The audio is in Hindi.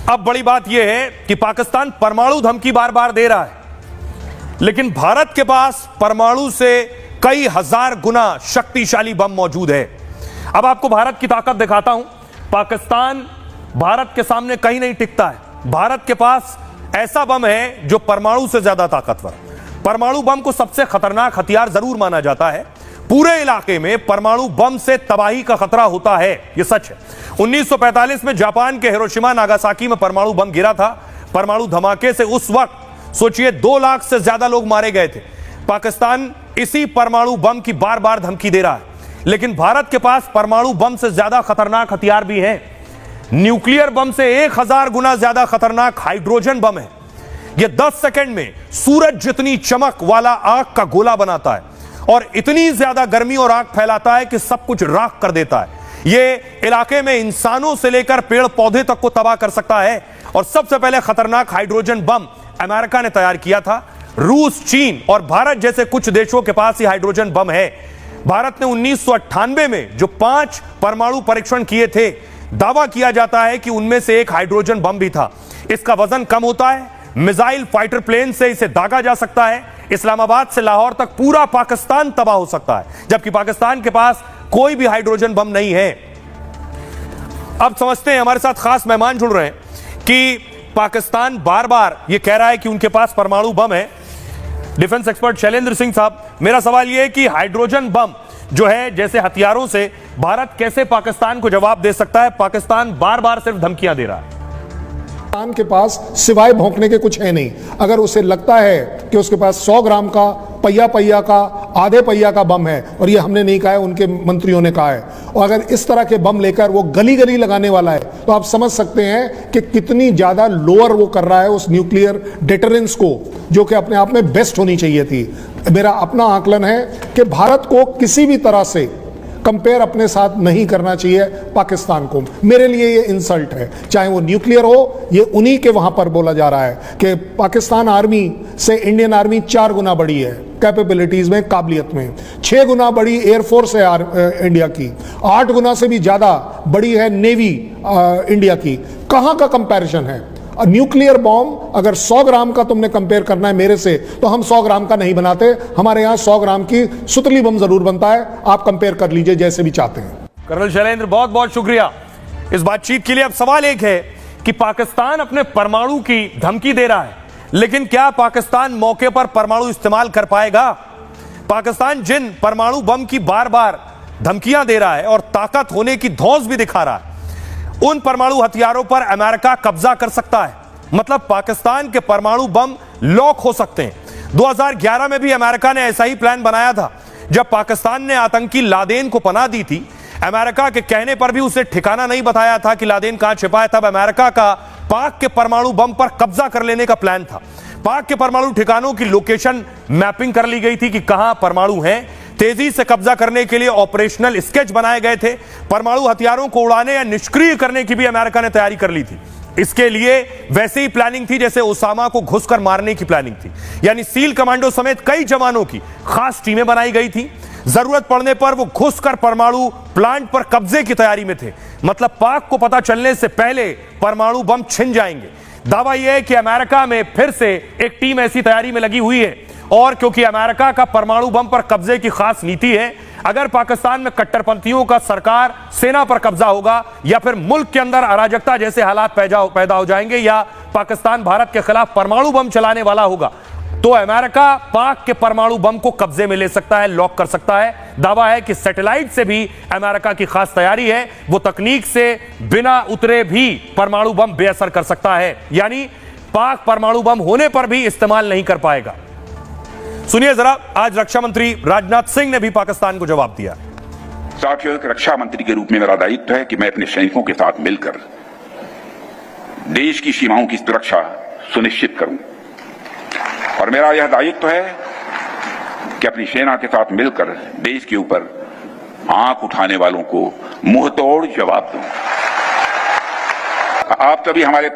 अब बड़ी बात यह है कि पाकिस्तान परमाणु धमकी बार बार दे रहा है, लेकिन भारत के पास परमाणु से कई हजार गुना शक्तिशाली बम मौजूद है। अब आपको भारत की ताकत दिखाता हूं। पाकिस्तान भारत के सामने कहीं नहीं टिकता है। भारत के पास ऐसा बम है जो परमाणु से ज्यादा ताकतवर। परमाणु बम को सबसे खतरनाक हथियार जरूर माना जाता है। पूरे इलाके में परमाणु बम से तबाही का खतरा होता है, यह सच है। 1945 में जापान के हिरोशिमा नागासाकी में परमाणु बम गिरा था। परमाणु धमाके से उस वक्त सोचिए 2 लाख से ज्यादा लोग मारे गए थे। पाकिस्तान इसी परमाणु बम की बार बार धमकी दे रहा है, लेकिन भारत के पास परमाणु बम से ज्यादा खतरनाक हथियार भी हैं। न्यूक्लियर बम से 1000 गुना ज्यादा खतरनाक हाइड्रोजन बम है। यह 10 सेकंड में सूरज जितनी चमक वाला आग का गोला बनाता है और इतनी ज्यादा गर्मी और आग फैलाता है कि सब कुछ राख कर देता है। यह इलाके में इंसानों से लेकर पेड़ पौधे तक को तबाह कर सकता है। और सबसे पहले खतरनाक हाइड्रोजन बम अमेरिका ने तैयार किया था। रूस, चीन और भारत जैसे कुछ देशों के पास ही हाइड्रोजन बम है। भारत ने 1998 में जो 5 परमाणु परीक्षण किए थे, दावा किया जाता है कि उनमें से एक हाइड्रोजन बम भी था। इसका वजन कम होता है, मिसाइल फाइटर प्लेन से इसे दागा जा सकता है। इस्लामाबाद से लाहौर तक पूरा पाकिस्तान तबाह हो सकता है, जबकि पाकिस्तान के पास कोई भी हाइड्रोजन बम नहीं है। अब समझते हैं, हमारे साथ खास मेहमान जुड़ रहे हैं कि पाकिस्तान बार बार यह कह रहा है कि उनके पास परमाणु बम है। डिफेंस एक्सपर्ट शैलेंद्र सिंह साहब, मेरा सवाल यह है कि हाइड्रोजन बम जो है जैसे हथियारों से भारत कैसे पाकिस्तान को जवाब दे सकता है? पाकिस्तान बार बार सिर्फ धमकियां दे रहा है। पाकिस्तान के पास सिवाय भौंकने के कुछ है नहीं। अगर उसे लगता है कि उसके पास 100 ग्राम का, पहिया का, आधे पहिया का बम है, और ये हमने नहीं कहा है, उनके मंत्रियों ने कहा है, और अगर इस तरह के बम लेकर वो गली गली लगाने वाला है, तो आप समझ सकते हैं कि कितनी ज्यादा लोअर वो कर रहा है उस न्यूक्लियर डेटरेंस को, जो कि अपने आप में बेस्ट होनी चाहिए थी। मेरा अपना आकलन है कि भारत को किसी भी तरह से कंपेयर अपने साथ नहीं करना चाहिए पाकिस्तान को। मेरे लिए ये इंसल्ट है, चाहे वो न्यूक्लियर हो। ये उन्हीं के वहां पर बोला जा रहा है कि पाकिस्तान आर्मी से इंडियन आर्मी 4 गुना बड़ी है कैपेबिलिटीज में, काबिलियत में। 6 गुना बड़ी एयरफोर्स है इंडिया की, 8 गुना से भी ज्यादा बड़ी है नेवी इंडिया की। कहां का कंपैरिजन है? न्यूक्लियर बॉम्ब अगर 100 ग्राम का तुमने कंपेयर करना है मेरे से, तो हम 100 ग्राम का नहीं बनाते। हमारे यहां 100 ग्राम की सुतली बम जरूर बनता है। आप कंपेयर कर लीजिए जैसे भी चाहते हैं। कर्नल शैलेंद्र, बहुत बहुत शुक्रिया इस बातचीत के लिए। अब सवाल एक है कि पाकिस्तान अपने परमाणु की धमकी दे रहा है, लेकिन क्या पाकिस्तान मौके पर परमाणु इस्तेमाल कर पाएगा? पाकिस्तान जिन परमाणु बम की बार बार धमकियां दे रहा है और ताकत होने की धौंस भी दिखा रहा है, उन परमाणु हथियारों पर अमेरिका कब्जा कर सकता है। मतलब पाकिस्तान के परमाणु बम लॉक हो सकते हैं। 2011 में भी अमेरिका ने ऐसा ही प्लान बनाया था। जब पाकिस्तान ने आतंकी लादेन को पनाह दी थी, अमेरिका के कहने पर भी उसे ठिकाना नहीं बताया था कि लादेन कहां छिपा है। तब अमेरिका का पाक के परमाणु बम पर कब्जा कर लेने का प्लान था। पाक के परमाणु ठिकानों की लोकेशन मैपिंग कर ली गई थी कि कहां परमाणु हैं। तेजी से कब्जा करने के लिए ऑपरेशनल स्केच बनाए गए थे। परमाणु हथियारों को उड़ाने या निष्क्रिय करने की भी अमेरिका ने तैयारी कर ली थी। इसके लिए वैसे ही प्लानिंग थी जैसे ओसामा को घुसकर मारने की प्लानिंग थी। यानी सील कमांडो समेत कई जवानों की खास टीमें बनाई गई थी। जरूरत पड़ने पर वो घुसकर परमाणु प्लांट पर कब्जे की तैयारी में थे। मतलब पाक को पता चलने से पहले परमाणु बम छिन जाएंगे। दावा यह है कि अमेरिका में फिर से एक टीम ऐसी तैयारी में लगी हुई है। और क्योंकि अमेरिका का परमाणु बम पर कब्जे की खास नीति है, अगर पाकिस्तान में कट्टरपंथियों का सरकार सेना पर कब्जा होगा या फिर मुल्क के अंदर अराजकता जैसे हालात पैदा हो जाएंगे या पाकिस्तान भारत के खिलाफ परमाणु बम चलाने वाला होगा, तो अमेरिका पाक के परमाणु बम को कब्जे में ले सकता है, लॉक कर सकता है। दावा है कि सैटेलाइट से भी अमेरिका की खास तैयारी है। वो तकनीक से बिना उतरे भी परमाणु बम बेअसर कर सकता है। यानी पाक परमाणु बम होने पर भी इस्तेमाल नहीं कर पाएगा। सुनिए जरा, आज रक्षा मंत्री राजनाथ सिंह ने भी पाकिस्तान को जवाब दिया। साथियों, एक रक्षा मंत्री के रूप में मेरा दायित्व है कि मैं अपने सैनिकों के साथ मिलकर देश की सीमाओं की सुरक्षा सुनिश्चित करूं, और मेरा यह दायित्व है कि अपनी सेना के साथ मिलकर देश के ऊपर आंख उठाने वालों को मुंहतोड़ जवाब दूं। आप सभी हमारे